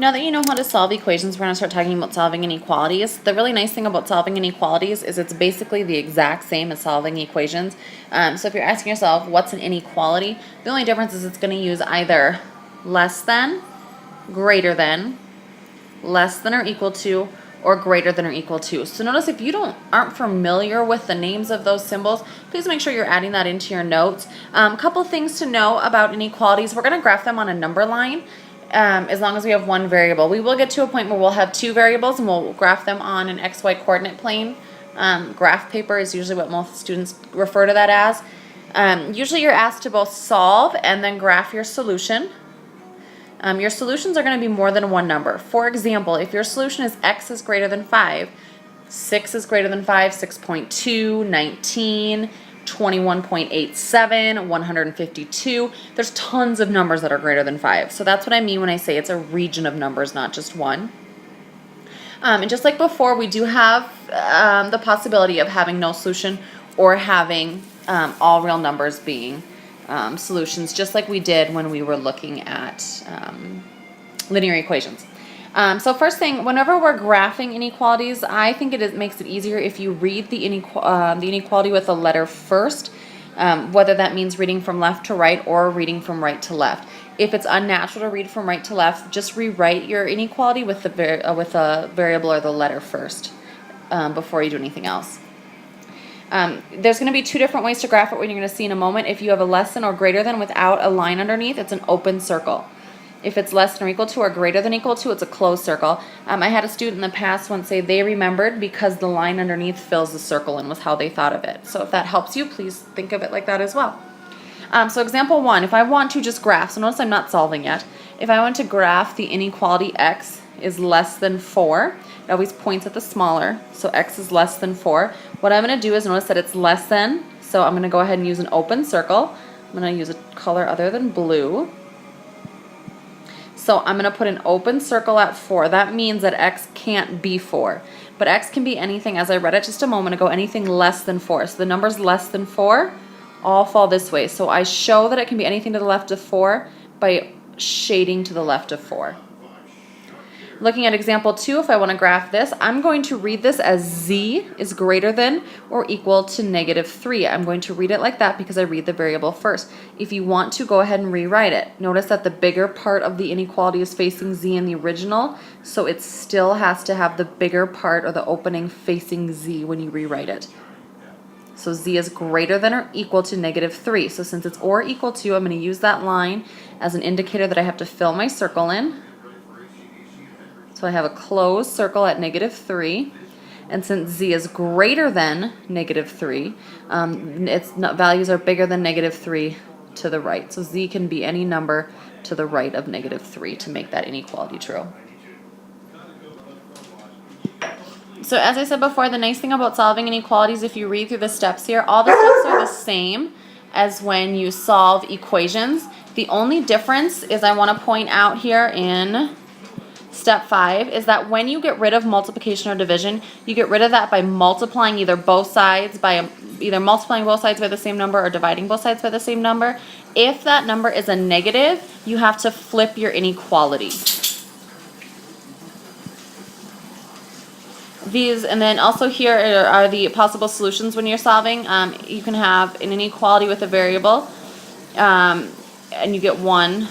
Now that you know how to solve equations, we're going to start talking about solving inequalities. The really nice thing about solving inequalities is it's basically the exact same as solving equations. So if you're asking yourself, what's an inequality? The only difference is it's going to use either less than, greater than, less than or equal to, or greater than or equal to. So notice if you aren't familiar with the names of those symbols, please make sure you're adding that into your notes. Couple things to know about inequalities. We're going to graph them on a number line. As long as we have one variable. We will get to a point where we'll have two variables and we'll graph them on an XY coordinate plane. Graph paper is usually what most students refer to that as. Usually you're asked to both solve and then graph your solution. Your solutions are going to be more than one number. For example, if your solution is x is greater than 5, 6 is greater than 5, 6.2, 19, 21.87, 152. There's tons of numbers that are greater than 5. So that's what I mean when I say it's a region of numbers, not just one. And just like before, we do have the possibility of having no solution or having all real numbers being solutions, just like we did when we were looking at linear equations. So first thing, whenever we're graphing inequalities, I think it makes it easier if you read the inequality with a letter first, whether that means reading from left to right or reading from right to left. If it's unnatural to read from right to left, just rewrite your inequality with a variable or the letter first before you do anything else. There's going to be two different ways to graph it, when you're going to see in a moment. If you have a less than or greater than without a line underneath, it's an open circle. If it's less than or equal to or greater than equal to, it's a closed circle. I had a student in the past once say they remembered because the line underneath fills the circle and was how they thought of it. So if that helps you, please think of it like that as well. So example 1, if I want to just graph, so notice I'm not solving yet. If I want to graph the inequality x is less than 4, it always points at the smaller, so x is less than 4. What I'm going to do is notice that it's less than, so I'm going to go ahead and use an open circle. I'm going to use a color other than blue. So I'm going to put an open circle at 4. That means that x can't be 4. But x can be anything, as I read it just a moment ago, anything less than 4. So the numbers less than 4 all fall this way. So I show that it can be anything to the left of 4 by shading to the left of 4. Looking at example 2, if I want to graph this, I'm going to read this as z is greater than or equal to -3. I'm going to read it like that because I read the variable first. If you want to, go ahead and rewrite it. Notice that the bigger part of the inequality is facing z in the original, so it still has to have the bigger part or the opening facing z when you rewrite it. So z is greater than or equal to -3. So since it's or equal to, I'm going to use that line as an indicator that I have to fill my circle in. So I have a closed circle at -3, and since z is greater than -3, its values are bigger than -3 to the right. So z can be any number to the right of -3 to make that inequality true. So as I said before, the nice thing about solving inequalities, if you read through the steps here, all the steps are the same as when you solve equations. The only difference is I want to point out here in Step 5 is that when you get rid of multiplication or division, you get rid of that by multiplying either multiplying both sides by the same number or dividing both sides by the same number. If that number is a negative, you have to flip your inequality. And then also here are the possible solutions when you're solving. You can have an inequality with a variable, and you get one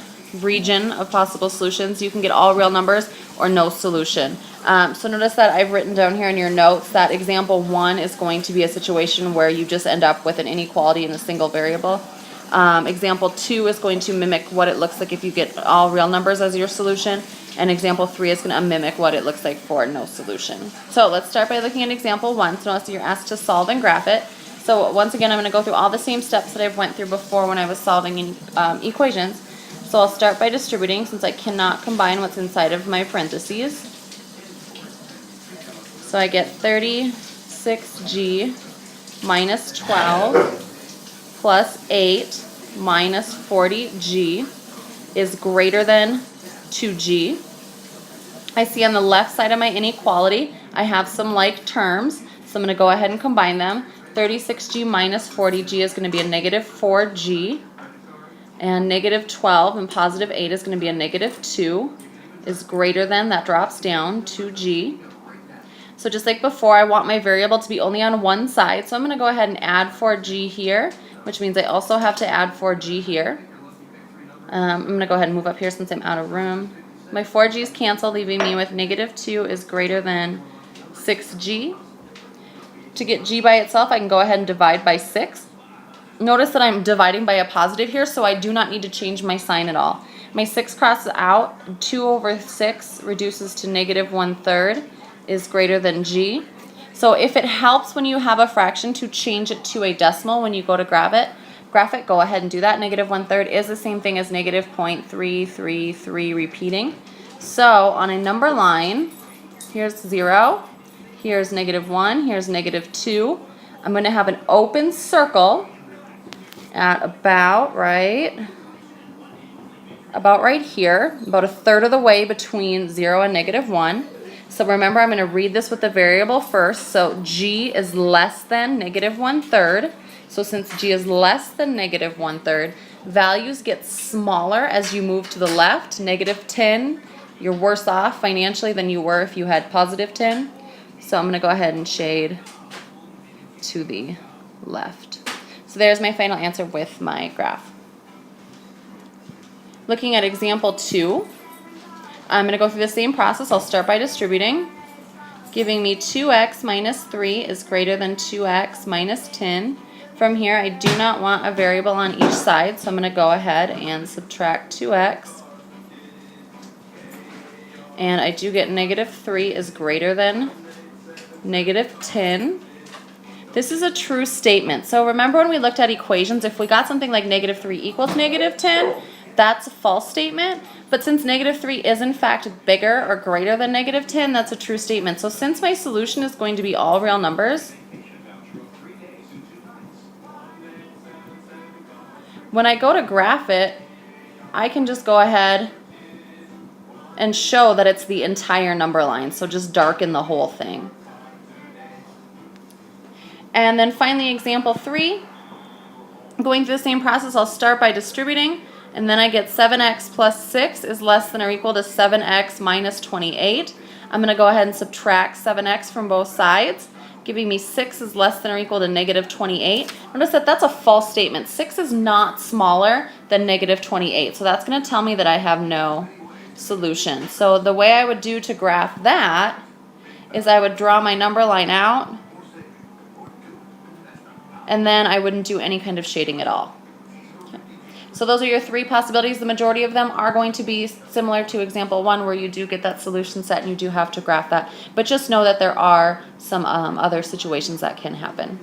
region of possible solutions. You can get all real numbers or no solution. So notice that I've written down here in your notes that example 1 is going to be a situation where you just end up with an inequality in a single variable. Example 2 is going to mimic what it looks like if you get all real numbers as your solution, and example 3 is going to mimic what it looks like for no solution. So let's start by looking at example 1. So notice you're asked to solve and graph it. So once again, I'm going to go through all the same steps that I've went through before when I was solving equations. So I'll start by distributing, since I cannot combine what's inside of my parentheses. So I get 36g minus 12 plus 8 minus 40g is greater than 2g. I see on the left side of my inequality, I have some like terms, so I'm going to go ahead and combine them. 36g minus 40g is going to be a -4g. And -12 and +8 is going to be a -2. is greater than, that drops down, 2g. So just like before, I want my variable to be only on one side. So I'm going to go ahead and add 4g here, which means I also have to add 4g here. I'm going to go ahead and move up here since I'm out of room. My 4g's cancel, leaving me with -2 is greater than 6g. To get g by itself, I can go ahead and divide by 6. Notice that I'm dividing by a positive here, so I do not need to change my sign at all. My 6 crosses out, 2 over 6 reduces to -1/3 is greater than g. So if it helps when you have a fraction to change it to a decimal when you go to graph it, go ahead and do that. -1/3 is the same thing as -0.333 repeating. So on a number line, here's 0, here's -1, here's -2. I'm going to have an open circle at about right here, about 1/3 of the way between 0 and -1. So remember, I'm going to read this with the variable first. So g is less than -1/3. So since g is less than -1/3, values get smaller as you move to the left. -10, you're worse off financially than you were if you had +10. So I'm going to go ahead and shade to the left. So there's my final answer with my graph. Looking at example 2, I'm going to go through the same process. I'll start by distributing, giving me 2x minus 3 is greater than 2x minus 10. From here, I do not want a variable on each side, so I'm going to go ahead and subtract 2x. And I do get -3 is greater than -10. This is a true statement. So remember when we looked at equations, if we got something like -3 equals -10, that's a false statement. But since -3 is in fact bigger or greater than -10, that's a true statement. So since my solution is going to be all real numbers, when I go to graph it, I can just go ahead and show that it's the entire number line. So just darken the whole thing. And then finally, example 3, going through the same process, I'll start by distributing, and then I get 7x plus 6 is less than or equal to 7x minus 28. I'm going to go ahead and subtract 7x from both sides, giving me 6 is less than or equal to -28. Notice that that's a false statement. 6 is not smaller than -28, so that's going to tell me that I have no solution. So the way I would do to graph that is I would draw my number line out, and then I wouldn't do any kind of shading at all. Okay. So those are your 3 possibilities. The majority of them are going to be similar to example 1, where you do get that solution set and you do have to graph that. But just know that there are some other situations that can happen.